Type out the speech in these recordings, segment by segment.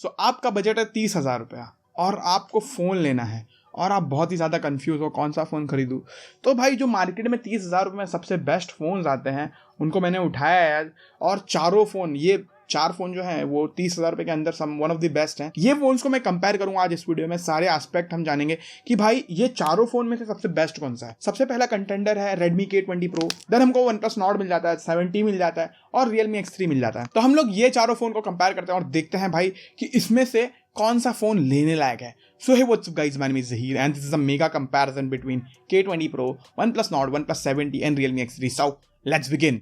सो आपका बजट है 30,000 रुपया और आपको फ़ोन लेना है और आप बहुत ही ज़्यादा कंफ्यूज हो कौन सा फ़ोन खरीदूँ, तो भाई जो मार्केट में 30,000 रुपये में सबसे बेस्ट फ़ोन्स आते हैं उनको मैंने उठाया है। और चारों फ़ोन, ये 4 फ़ोन जो हैं वो 30,000 रुपये के अंदर सम वन ऑफ द बेस्ट हैं। ये फ़ोन्स को मैं कंपेयर करूँगा आज इस वीडियो में, सारे एस्पेक्ट हम जानेंगे कि भाई ये चारों फ़ोन में से सबसे बेस्ट कौन सा है। सबसे पहला कंटेंडर है Redmi K20 Pro, देन हमको OnePlus Nord मिल जाता है, 7T मिल जाता है और Realme X3 मिल जाता है। तो हम लोग ये चारों फ़ोन को कंपेयर करते हैं और देखते हैं भाई कि इसमें से कौन सा फ़ोन लेने लायक है। So hey, what's up guys, my name is Zahir and this is a mega comparison between K20 Pro, OnePlus Nord, OnePlus 7T and Realme X3. So let's begin.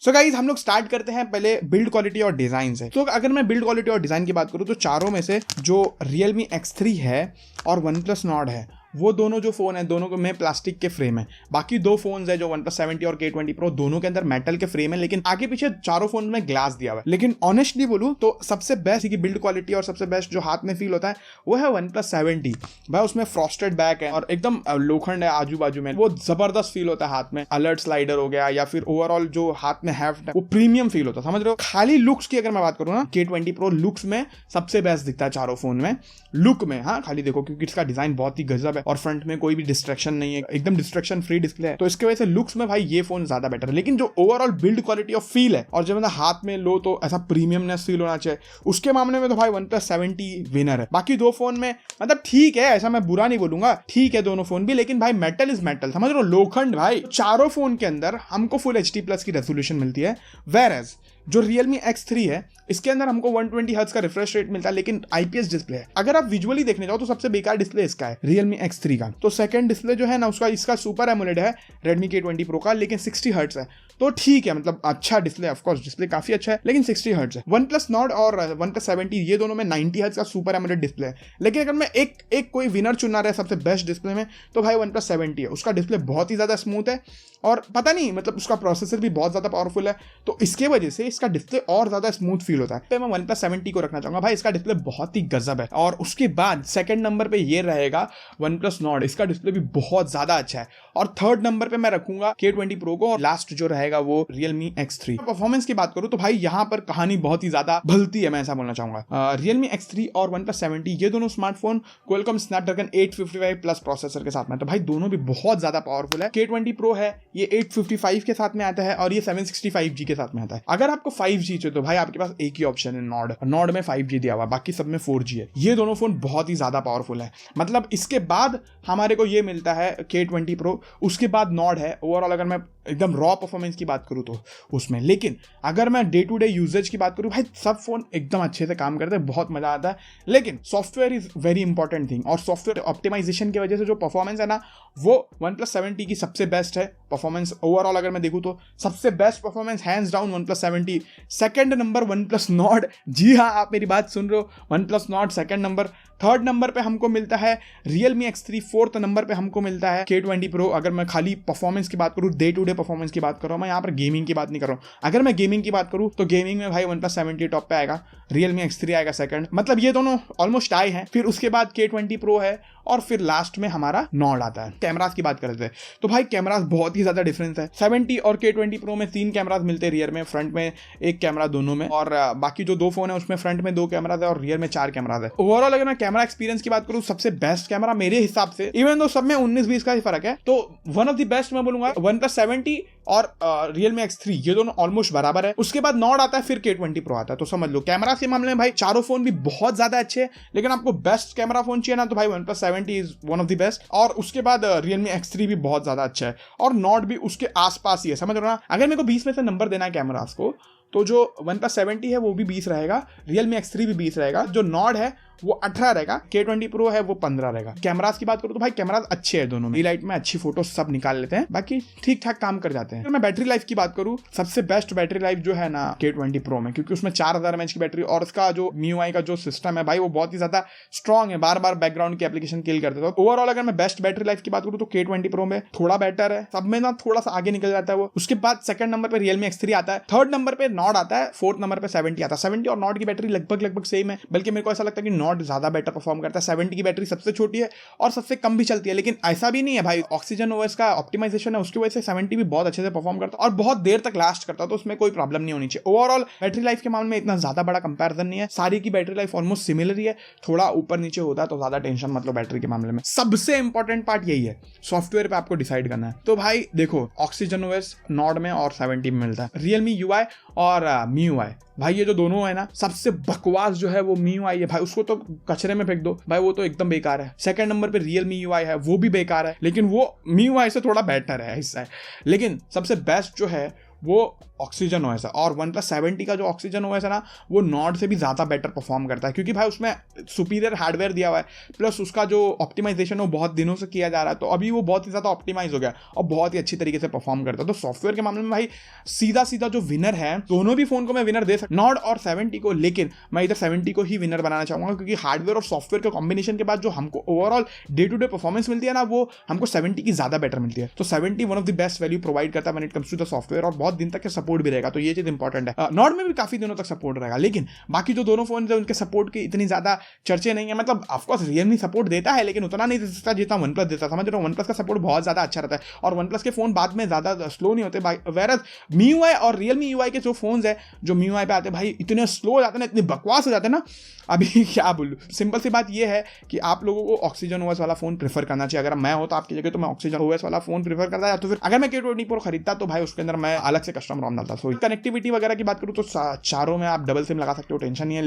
So guys हम लोग start करते हैं पहले build quality और design से। तो अगर मैं बिल्ड क्वालिटी और डिज़ाइन की बात करूँ तो चारों में से जो Realme X3 है और OnePlus Nord है वो दोनों जो फ़ोन है दोनों में प्लास्टिक के फ्रेम है। बाकी दो फोन्स है जो OnePlus 7T और K20 Pro दोनों के अंदर मेटल के फ्रेम है, लेकिन आगे पीछे चारों फोन में ग्लास दिया हुआ है। लेकिन ऑनेस्टली बोलूँ तो सबसे बेस्ट की बिल्ड क्वालिटी और सबसे बेस्ट जो हाथ में फील होता है वो है OnePlus 7T। भाई उसमें फ्रॉस्टेड बैक है और एकदम लोखंड है आजू बाजू में, वो जबरदस्त फील होता है हाथ में। अलर्ट स्लाइडर हो गया या फिर ओवरऑल जो हाथ में हेफ्ट है वो प्रीमियम फील होता है, समझ रहे हो। खाली लुक्स की अगर मैं बात करूँ ना, K20 Pro लुक्स में सबसे बेस्ट दिखता है चारों फोन में, लुक में। हाँ खाली देखो क्योंकि इसका डिजाइन बहुत ही गजब है और फ्रंट में कोई भी डिस्ट्रैक्शन नहीं है, एकदम डिस्ट्रैक्शन फ्री डिस्प्ले है, तो इसके वजह से लुक्स में भाई ये फोन ज्यादा बेटर है। लेकिन जो overall build quality of feel है और जब मतलब हाथ में लो तो ऐसा प्रीमियमनेस फील होना चाहिए, उसके मामले में तो भाई OnePlus 7T विनर है। बाकी दो फोन में मतलब ठीक है, ऐसा मैं बुरा नहीं बोलूंगा, ठीक है दोनों फोन भी, लेकिन भाई मेटल इज मेटल, समझ रहे हो, लोखंड। भाई चारों फोन के अंदर हमको फुल HD+ की रेजोल्यूशन मिलती है, वेयर जो Realme X3 है इसके अंदर हमको 120 हर्ट्ज का रिफ्रेश रेट मिलता है, लेकिन IPS डिस्प्ले है। अगर आप विजुअली देखने जाओ तो सबसे बेकार डिस्प्ले इसका है Realme X3 का। तो सेकंड डिस्प्ले जो है ना उसका, इसका सुपर एमोलेड है Redmi K20 Pro का, लेकिन 60 हर्ट्ज है, तो ठीक है, मतलब अच्छा डिस्प्ले, ऑफ कोर्स डिस्प्ले काफी अच्छा है, लेकिन 60 हर्ट्ज है। OnePlus Nord और OnePlus 7T ये दोनों में 90 हर्ट्ज का सुपर एमोलेड डिस्प्ले है। लेकिन अगर मैं एक कोई विनर चुनना रहा है सबसे बेस्ट डिस्प्ले में तो भाई OnePlus 7T है। उसका डिस्प्ले बहुत ही ज्यादा स्मूथ है और पता नहीं मतलब उसका प्रोसेसर भी बहुत ज्यादा पावरफुल है, तो इसके वजह से इसका डिस्प्ले और ज्यादा स्मूथ फील होता है। तो मैं OnePlus 7T को रखना चाहूंगा, भाई इसका डिस्प्ले बहुत ही गजब है। और उसके बाद सेकंड नंबर पे ये रहेगा OnePlus Nord, इसका डिस्प्ले भी बहुत ज्यादा अच्छा है। और थर्ड नंबर पे मैं रखूंगा K20 Pro को, और लास्ट जो रहेगा वो Realme X3। परफॉर्मेंस की बात करूं तो भाई यहाँ पर कहानी बहुत ही ज्यादा भलती है, मैं ऐसा बोलना चाहूंगा। Realme X3 और OnePlus 7T ये दोनों smartphone Qualcomm Snapdragon 855 plus processor के साथ में, तो भाई दोनों भी बहुत ज्यादा पावरफुल है। K20 Pro है ये 855 के साथ में आता है और ये 765G के साथ में आता है। अगर आपको 5G चाहिए तो भाई आपके पास एक ही ऑप्शन है, नॉर्ड में 5G दिया हुआ, बाकी सब में 4G है। ये दोनों फोन बहुत ही ज्यादा पावरफुल है। मतलब इसके बाद हमारे को ये मिलता है K20 Pro, उसके बाद नॉर्ड है। ओवरऑल अगर मैं एकदम रॉ परफॉर्मेंस की बात करूं तो उसमें, लेकिन अगर मैं डे टू डे यूजेज की बात करूं भाई सब फोन एकदम अच्छे से काम करते हैं, बहुत मजा आता है। लेकिन software is very important thing, और सॉफ्टवेयर ऑप्टिमाइजेशन की वजह से जो परफॉर्मेंस है ना वो OnePlus 7T की सबसे बेस्ट है। परफॉर्मेंस ओवरऑल अगर मैं देखूं तो सबसे best performance hands down OnePlus 7T। Second number OnePlus Nord, जी हाँ आप मेरी बात सुन रहे हो, OnePlus Nord second number. Third number पे हमको मिलता है Realme X3, फोर्थ नंबर पे हमको मिलता है K20 Pro। अगर मैं खाली परफॉर्मेंस की बात करूं, डे टू डे परफॉर्मेंस की बात कर रहा हूं, मैं यहाँ पर गेमिंग की बात नहीं कर रहा हूं। अगर मैं गेमिंग की बात करूं तो गेमिंग में भाई OnePlus 7T टॉप पे आएगा, Realme X3 आएगा सेकंड, मतलब ये दोनों ऑलमोस्ट आए हैं। फिर उसके बाद K20 Pro है और फिर लास्ट में हमारा नॉर्ड आता है। कैमरास की बात करते हैं तो भाई कैमरास बहुत ही ज्यादा डिफरेंस है। 7T और K20 Pro में 3 कैमरास मिलते हैं, रियर में, फ्रंट में एक कैमरा दोनों में, और बाकी जो दो फोन है उसमें फ्रंट में 2 कैमरास है और रियर में 4 कैमरास है। ओवरऑल अगर मैं कैमरा एक्सपीरियंस की बात करूं, सबसे बेस्ट कैमरा मेरे हिसाब से, इवन दो सब में 19-20 का ही फर्क है, तो वन ऑफ द बेस्ट मैं बोलूंगा OnePlus 7T और Realme X3 ये दोनों ऑलमोस्ट बराबर है। उसके बाद नॉर्ड आता है, फिर K20 Pro आता है। तो समझ लो कैमरा के मामले में भाई चारों फोन भी बहुत ज्यादा अच्छे हैं, लेकिन आपको बेस्ट कैमरा फोन चाहिए ना तो भाई OnePlus 7T is one of the best. और उसके बाद Realme X3 भी बहुत ज्यादा अच्छा है और नॉर्ड भी उसके आसपास ही है, समझ रहे हो ना। अगर मेरे को 20 में से नंबर देना है कैमरास को तो जो OnePlus 7T है वो भी 20 रहेगा, Realme X3 भी 20 रहेगा, जो नॉर्ड है वो 18 रहेगा, K20 Pro है वो 15 रहेगा। कैमरास की बात करूं तो भाई कैमरास अच्छे हैं दोनों में, लाइट में अच्छी फोटो सब निकाल लेते हैं, बाकी ठीक ठाक काम कर जाते हैं। अगर मैं बैटरी लाइफ की बात करूं, सबसे बेस्ट बैटरी लाइफ जो है ना K20 Pro में, क्योंकि उसमें 4000 mAh की बैटरी और उसका जो MIUI का जो सिस्टम है भाई वो बहुत ही ज्यादा स्ट्रॉन्ग है, बार बार बैकग्राउंड की एप्लीकेशन किल करते हैं। तो ओवरऑल अगर मैं बेस्ट बैटरी लाइफ की बात करूं तो K20 Pro में थोड़ा बेटर है, सब में ना थोड़ा सा आगे निकल जाता है वो। उसके बाद सेकंड नंबर पे Realme X3 आता है, थर्ड नंबर पे नॉर्ड आता है, फोर्थ नंबर पे 7T आता है। 7T और नॉर्ड की बैटरी लगभग सेम है, बल्कि मेरे को ऐसा लगता है कि नॉट ज़्यादा बेटर परफॉर्म करता है। 70 की बैटरी सबसे छोटी है और सबसे कम भी चलती है, लेकिन ऐसा भी नहीं है भाई, ऑक्सीजन ओएस का ऑप्टिमाइजेशन है उसकी वजह से 70 भी बहुत अच्छे से परफॉर्म करता है और बहुत देर तक लास्ट करता है, तो उसमें कोई प्रॉब्लम नहीं होनी चाहिए। ओवरऑल बैटरी लाइफ के मामले में इतना ज़्यादा बड़ा कंपैरिजन नहीं है, सारी की बैटरी लाइफ ऑलमोस्ट सिमिलर ही है, थोड़ा ऊपर नीचे होता है तो ज़्यादा टेंशन मतलब बैटरी के मामले में। सबसे इंपॉर्टेंट पार्ट यही है, सॉफ्टवेयर पे आपको डिसाइड करना है। तो भाई देखो, ऑक्सीजन ओएस नॉड में और 70 में मिलता है, रियलमी यूआई और MIUI, भाई ये जो दोनों है ना, सबसे बकवास जो है वो MIUI है भाई, उसको तो कचरे में फेंक दो भाई, वो तो एकदम बेकार है। सेकंड नंबर पे Realme UI है, वो भी बेकार है, लेकिन वो MIUI से थोड़ा बेटर है हिस्सा है। लेकिन सबसे बेस्ट जो है वो ऑक्सीजन ओएस है, और OnePlus 70 का जो ऑक्सीजन ओएस है ना, वो नॉड से भी ज़्यादा बेटर परफॉर्म करता है, क्योंकि भाई उसमें सुपीरियर हार्डवेयर दिया हुआ है, प्लस उसका जो ऑप्टिमाइजेशन है वो बहुत दिनों से किया जा रहा है, तो अभी वो बहुत ही ज़्यादा ऑप्टिमाइज हो गया और बहुत ही अच्छी तरीके से परफॉर्म करता है। तो सॉफ्टवेयर के मामले में भाई सीधा सीधा जो विनर है, दोनों भी फोन को मैं विनर दे सकता, नॉड और 70 को, लेकिन मैं इधर 70 को ही विनर बनाना चाहूँगा, क्योंकि हार्डवेयर और सॉफ्टवेयर के कॉम्बिनेशन के बाद जो हमको overall day to day performance मिलती है ना, वो हमको 70 की ज़्यादा बेटर मिलती है। तो 70 one of the best value provide करता है when it comes to the software, और बहुत दिन तक सपोर्ट भी रहेगा, तो ये चीज इंपॉर्टेंट है। नॉट में भी काफी दिनों तक सपोर्ट रहेगा, लेकिन बाकी जो दोनों फोन है उनके सपोर्ट की इतनी ज्यादा चर्चे नहीं है। मतलब ऑफकोर्स रियलमी सपोर्ट देता है, लेकिन उतना नहीं देता जितना OnePlus देता, समझ रहे हो। OnePlus का सपोर्ट बहुत ज्यादा अच्छा रहता है और OnePlus के फोन बाद में ज्यादा स्लो नहीं होते, वेरस MIUI और Realme UI के जो फोन है, जो MIUI पे आते हैं भाई, इतने स्लो हो जाते हैं ना, इतने बकवास हो जाते हैं ना, अभी क्या बोलूं। सिंपल सी बात ये है कि आप लोगों को ऑक्सीजन ओएस वाला फोन प्रेफर करना चाहिए। अगर मैं हो तो आपकी जगह तो मैं ऑक्सीजन ओएस वाला फोन प्रेफर करता, या तो फिर अगर मैं K20 Pro खरीदता तो भाई उसके अंदर मैं अलग से कस्टम ROM डालता। सो कनेक्टिविटी वगैरह की बात करूं तो चारों में आप डबल सिम लगा सकते हो, टेंशन नहीं है,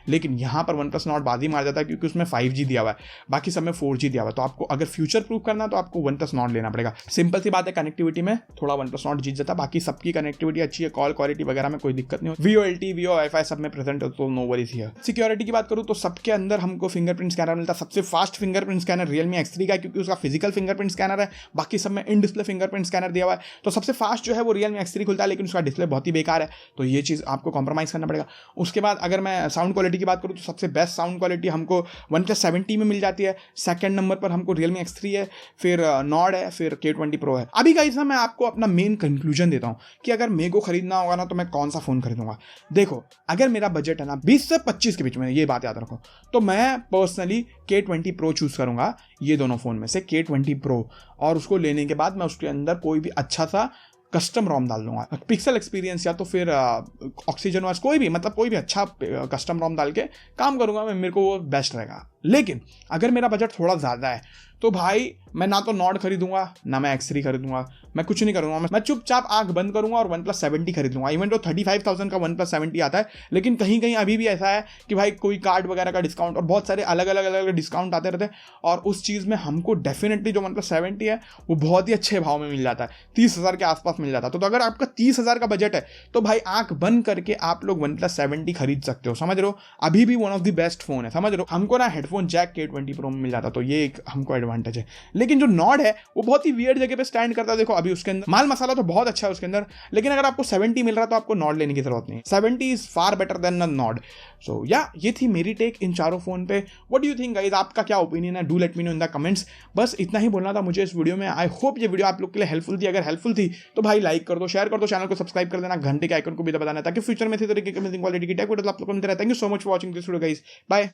लेकिन यहाँ पर OnePlus नॉट बाजी मार जाता है, क्योंकि उसमें 5G दिया हुआ है, बाकी सब में 4G दिया हुआ है। तो आपको अगर फ्यूचर प्रूफ करना तो आपको OnePlus नॉट लेना पड़ेगा। सिंपल सी बात है, कनेक्टिविटी में थोड़ा OnePlus नॉट जीत जाता है, बाकी सबकी कनेक्टिविटी अच्छी है, कॉल क्वालिटी वगैरह में कोई दिक्कत नहीं हो, VoLTE Wi-Fi सब में प्रेजेंट हो, तो नो वरीज हियर। सिक्योरिटी की बात करूँ तो सबके अंदर हमको फिंगरप्रिंट स्कैनर मिलता है। सबसे fast fingerprint scanner Realme X3 का, क्योंकि उसका फिजिकल फिंगरप्रिंट स्कैनर है, बाकी सब में इन डिस्प्ले फिंगरप्रिंट स्कैनर दिया हुआ है। तो सबसे फास्ट जो है वो Realme X3 खुलता है, लेकिन उसका डिस्प्ले बहुत ही बेकार है, तो ये चीज़ आपको कॉम्प्रोमाइज़ करना पड़ेगा। उसके बाद अगर मैं साउंड क्वालिटी की बात करूँ तो सबसे बेस्ट साउंड क्वालिटी हमको OnePlus 70 में मिल जाती है। सेकंड नंबर पर हमको Realme X3 है, फिर नॉड है, फिर K20 Pro है। अभी गाइस ना मैं आपको अपना मेन कंक्लूजन देता हूँ कि अगर मेरे को खरीदना होगा ना तो मैं कौन सा फ़ोन खरीदूंगा। देखो, अगर मेरा बजट है ना 20 से 25 के बीच में, ये बात याद रखो, तो मैं पर्सनली K20 Pro चूज़ करूँगा ये दोनों फ़ोन में से, K20 Pro, और उसको लेने के बाद मैं उसके अंदर कोई भी अच्छा सा कस्टम ROM डाल दूंगा, पिक्सल एक्सपीरियंस या तो फिर ऑक्सीजन वाइज कोई भी, मतलब कोई भी अच्छा कस्टम ROM डाल के काम करूंगा मैं, मेरे को वो बेस्ट रहेगा। लेकिन अगर मेरा बजट थोड़ा ज़्यादा है तो भाई मैं ना तो नॉड खरीदूंगा ना मैं X3 खरीदूंगा, मैं कुछ नहीं करूंगा, मैं चुपचाप आंख बंद करूंगा और OnePlus 70 खरीद लूंगा। इवन तो 35,000 का OnePlus 70 आता है, लेकिन कहीं कहीं अभी भी ऐसा है कि भाई कोई कार्ड वगैरह का डिस्काउंट और बहुत सारे अलग अलग डिस्काउंट आते रहते हैं, और उस चीज़ में हमको डेफिनेटली जो OnePlus 70 है वो बहुत ही अच्छे भाव में मिल जाता है, 30,000 के आसपास मिल जाता है। तो अगर आपका 30,000 का बजट है तो भाई आंख बंद करके आप लोग OnePlus 70 खरीद सकते हो, समझ रहे हो। अभी भी one of the best phone है, समझ रहे हो। हमको ना हेडफोन जैक K20 Pro में मिल जाता, तो ये एक हमको एडवांटेज है। लेकिन जो नॉड है वो बहुत ही वियर्ड जगह पे स्टैंड करता है। देखो अभी उसके अंदर माल मसाला तो बहुत अच्छा है उसके अंदर, लेकिन अगर आपको 70 मिल रहा है तो आपको नॉड लेने की जरूरत नहीं। 70 is far better than Nord. So या ये थी मेरी टेक इन चारों फोन पे। What do you think guys, आपका क्या ओपिनियन है? Do let me know in the comments. बस इतना ही बोलना था मुझे इस वीडियो में। आई होप ये वीडियो आप लोग के लिए हेल्पफुल थी। अगर हेल्पफुल थी तो भाई लाइक कर दो, शेयर कर दो, चैनल को सब्सक्राइब कर देना, घंटे के आइकन को भी दबाना, ताकि फ्यूचर में इसी तरीके की टेक वीडियोस आप लोग को मिलते रहे। Thank you so much for watching this video guys, bye.